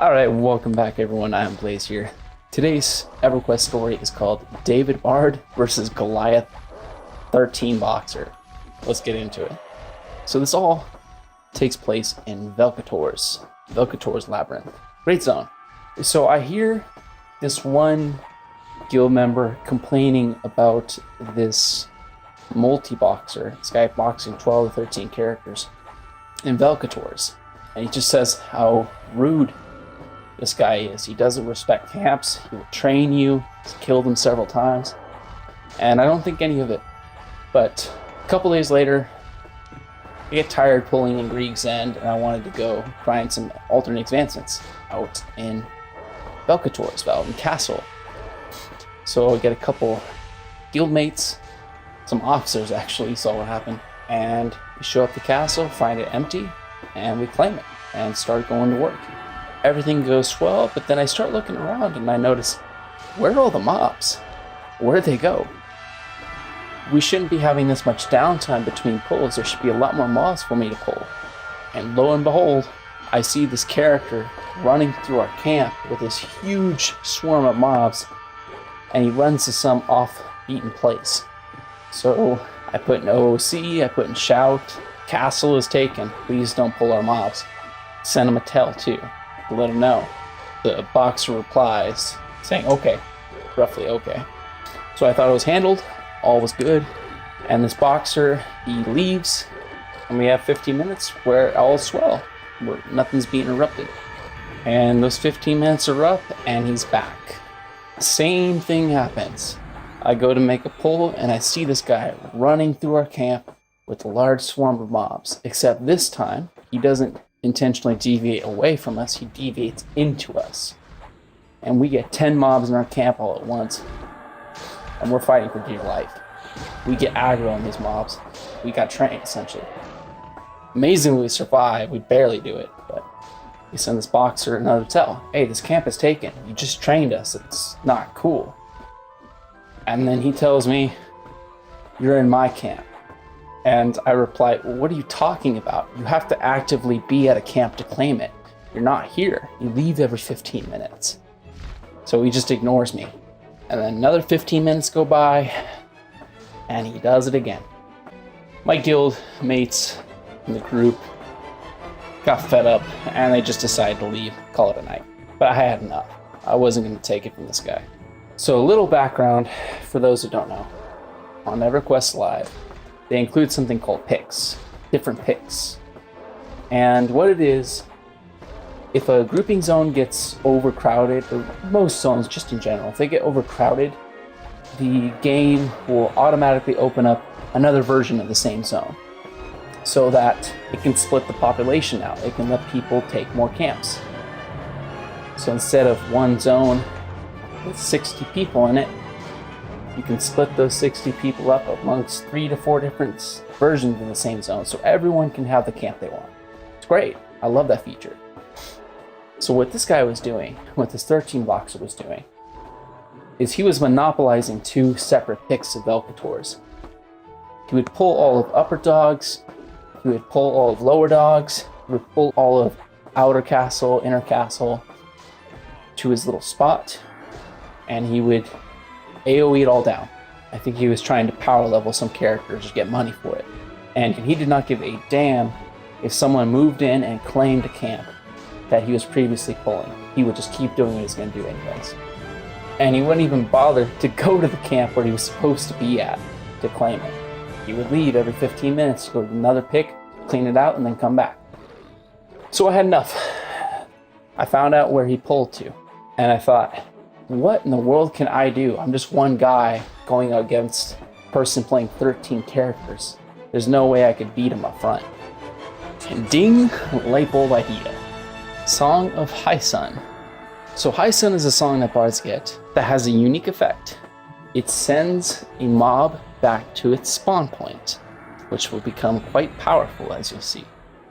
Alright, welcome back everyone, I am Blaze here. Today's EverQuest story is called David Bard versus Goliath 13 Boxer. Let's get into it. So this all takes place in Velketors Labyrinth. Great zone. So I hear this one guild member complaining about this multiboxer, this guy boxing 12 to 13 characters in Velketors. And he just says how rude this guy is. He doesn't respect camps. He will train you. He's killed him several times. And I don't think any of it. But a couple days later, I get tired pulling in Grieg's End, and I wanted to go find some alternate advancements out in Velketors, out in Castle. So I get a couple guildmates, some officers actually saw what happened, and we show up the castle, find it empty, and we claim it and start going to work. Everything goes well, but then I start looking around and I notice, where are all the mobs? Where'd they go? We shouldn't be having this much downtime between pulls. There should be a lot more mobs for me to pull. And lo and behold, I see this character running through our camp with this huge swarm of mobs, and he runs to some off-beaten place. So I put in OOC, I put in shout, castle is taken, please don't pull our mobs. Send him a tell too, to let him know. The boxer replies, saying okay, roughly okay. So I thought it was handled, all was good, and this boxer, he leaves, and we have 15 minutes where all's swell, where nothing's being interrupted. And those 15 minutes are up, and he's back. Same thing happens. I go to make a pull, and I see this guy running through our camp with a large swarm of mobs, except this time, he doesn't intentionally deviate away from us, he deviates into us. And we get 10 mobs in our camp all at once, and we're fighting for dear life. We get aggro on these mobs. We got trained, essentially. Amazingly, we survive. We barely do it, but we send this boxer another tell. Hey, this camp is taken. You just trained us. It's not cool. And then he tells me, you're in my camp. And I reply, well, what are you talking about? You have to actively be at a camp to claim it. You're not here. You leave every 15 minutes. So he just ignores me. And then another 15 minutes go by, and he does it again. My guild mates in the group got fed up, and they just decided to leave, call it a night. But I had enough. I wasn't going to take it from this guy. So a little background for those who don't know. On EverQuest Live, they include something called picks, different picks. And what it is, if a grouping zone gets overcrowded, or most zones just in general, if they get overcrowded, the game will automatically open up another version of the same zone so that it can split the population out. It can let people take more camps. So instead of one zone with 60 people in it, you can split those 60 people up amongst 3 to 4 different versions of the same zone, so everyone can have the camp they want. It's great. I love that feature. So what this guy was doing, what this 13 boxer was doing, is he was monopolizing 2 separate picks of Velketors. He would pull all of upper dogs, he would pull all of lower dogs, he would pull all of outer castle, inner castle to his little spot, and he would AoE it all down. I think he was trying to power level some characters to get money for it. And he did not give a damn if someone moved in and claimed a camp that he was previously pulling. He would just keep doing what he's going to do anyways. And he wouldn't even bother to go to the camp where he was supposed to be at to claim it. He would leave every 15 minutes to go to another pick, clean it out, and then come back. So I had enough. I found out where he pulled to, and I thought, what in the world can I do? I'm just one guy going against a person playing 13 characters. There's no way I could beat him up front. And ding, light bulb idea. Song of High Sun. So High Sun is a song that bards get that has a unique effect. It sends a mob back to its spawn point, which will become quite powerful, as you'll see.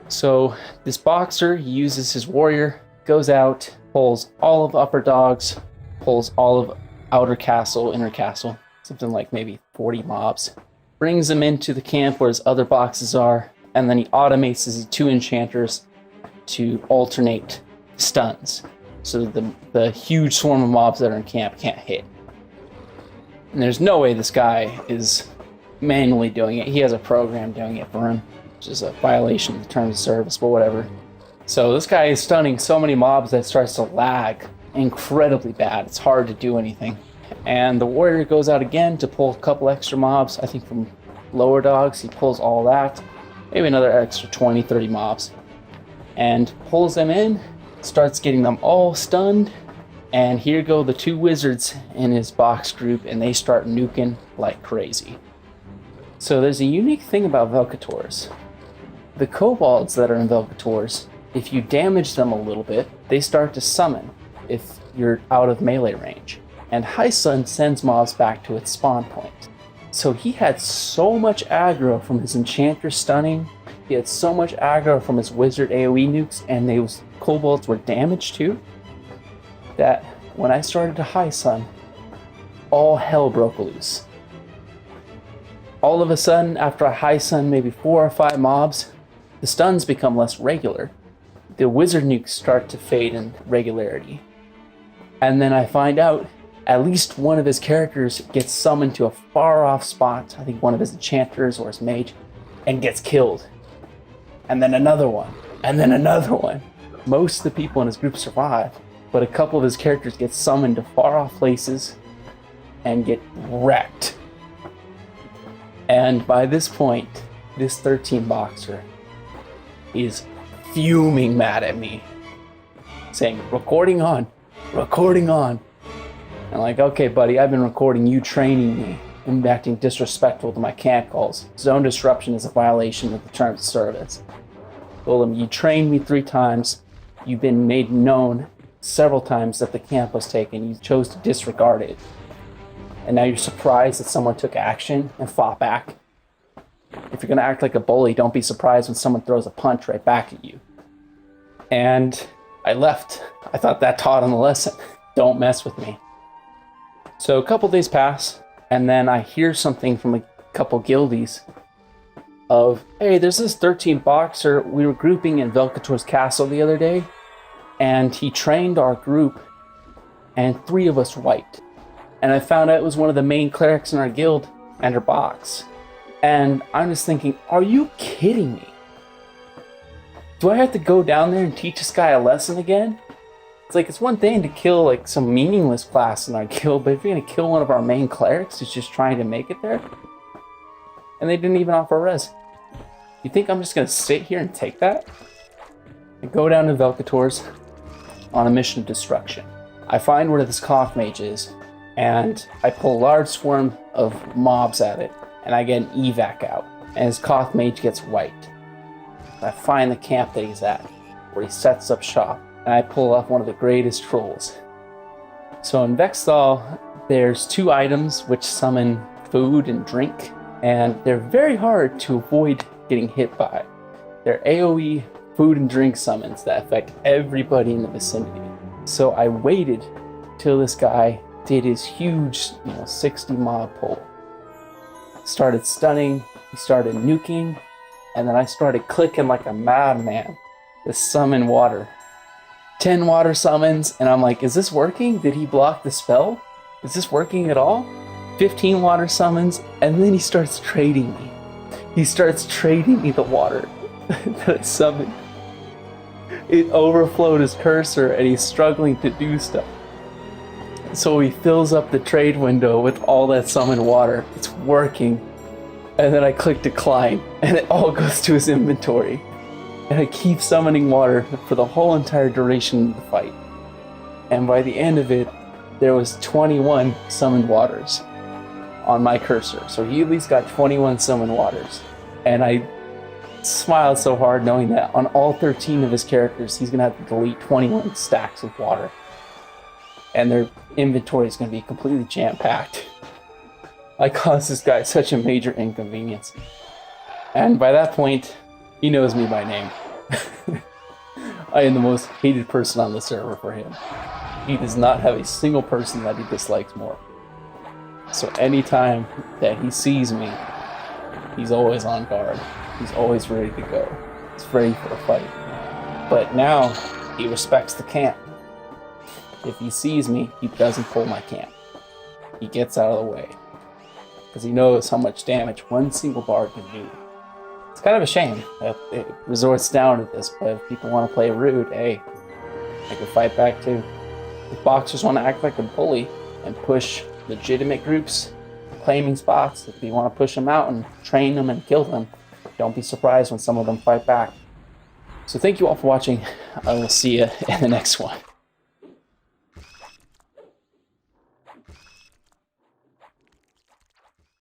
So this boxer uses his warrior, goes out, pulls all of upper dogs, pulls all of outer castle, inner castle, something like maybe 40 mobs, brings them into the camp where his other boxes are, and then he automates his 2 enchanters to alternate stuns. so the huge swarm of mobs that are in camp can't hit. And there's no way this guy is manually doing it. He has a program doing it for him, which is a violation of the terms of service, but whatever. So this guy is stunning so many mobs that it starts to lag incredibly bad. It's hard to do anything. And the warrior goes out again to pull a couple extra mobs, I think from lower dogs. He pulls all that, maybe another extra 20, 30 mobs, and pulls them in, starts getting them all stunned. And here go the two wizards in his box group, and they start nuking like crazy. So there's a unique thing about Velketors. The kobolds that are in Velketors, if you damage them a little bit, they start to summon if you're out of melee range. And High Sun sends mobs back to its spawn point. So he had so much aggro from his enchanter stunning, he had so much aggro from his wizard AoE nukes, and those kobolds were damaged too, that when I started to High Sun, all hell broke loose. All of a sudden, after I High Sun maybe 4 or 5 mobs, the stuns become less regular. The wizard nukes start to fade in regularity. And then I find out at least one of his characters gets summoned to a far off spot, I think one of his enchanters or his mage, and gets killed. And then another one, and then another one. Most of the people in his group survive, but a couple of his characters get summoned to far off places and get wrecked. And by this point, this 13 boxer is fuming mad at me, saying, recording on. I'm like, okay, buddy, I've been recording you training me and acting disrespectful to my camp calls. Zone disruption is a violation of the terms of service. Told him, you trained me 3 times. You've been made known several times that the camp was taken. You chose to disregard it. And now you're surprised that someone took action and fought back. If you're going to act like a bully, don't be surprised when someone throws a punch right back at you. And I left. I thought that taught him a lesson. Don't mess with me. So a couple days pass, and then I hear something from a couple guildies of, hey, there's this 13 boxer. We were grouping in Velketor's castle the other day, and he trained our group, and 3 of us wiped. And I found out it was one of the main clerics in our guild and her box. And I'm just thinking, are you kidding me? Do I have to go down there and teach this guy a lesson again? It's like, it's one thing to kill like some meaningless class in our guild, but if you're gonna kill one of our main clerics who's just trying to make it there, and they didn't even offer a res. You think I'm just gonna sit here and take that? I go down to Velketors on a mission of destruction. I find where this Koth mage is, and I pull a large swarm of mobs at it, and I get an evac out, and his Koth mage gets wiped. I find the camp that he's at, where he sets up shop, and I pull off one of the greatest trolls. So in Vexthal, there's 2 items which summon food and drink, and they're very hard to avoid getting hit by. They're AoE food and drink summons that affect everybody in the vicinity. So I waited till this guy did his huge, 60 mob pull. Started stunning, he started nuking, and then I started clicking like a madman to summon water. 10 water summons, and I'm like, is this working? Did he block the spell? Is this working at all? 15 water summons, and then he starts trading me. He starts trading me the water that I summoned. It overflowed his cursor, and he's struggling to do stuff. So he fills up the trade window with all that summoned water. It's working. And then I click decline, and it all goes to his inventory. And I keep summoning water for the whole entire duration of the fight. And by the end of it, there was 21 summoned waters on my cursor. So he at least got 21 summoned waters. And I smiled so hard knowing that on all 13 of his characters, he's gonna have to delete 21 stacks of water. And their inventory is gonna be completely jam-packed. I caused this guy such a major inconvenience. And by that point, he knows me by name. I am the most hated person on the server for him. He does not have a single person that he dislikes more. So anytime that he sees me, he's always on guard. He's always ready to go. He's ready for a fight. But now, he respects the camp. if he sees me, he doesn't pull my camp. He gets out of the way because he knows how much damage one single bard can do. It's kind of a shame that it resorts down to this, but if people want to play rude, hey, they can fight back too. If boxers want to act like a bully and push legitimate groups claiming spots, if you want to push them out and train them and kill them, don't be surprised when some of them fight back. So thank you all for watching. I will see you in the next one.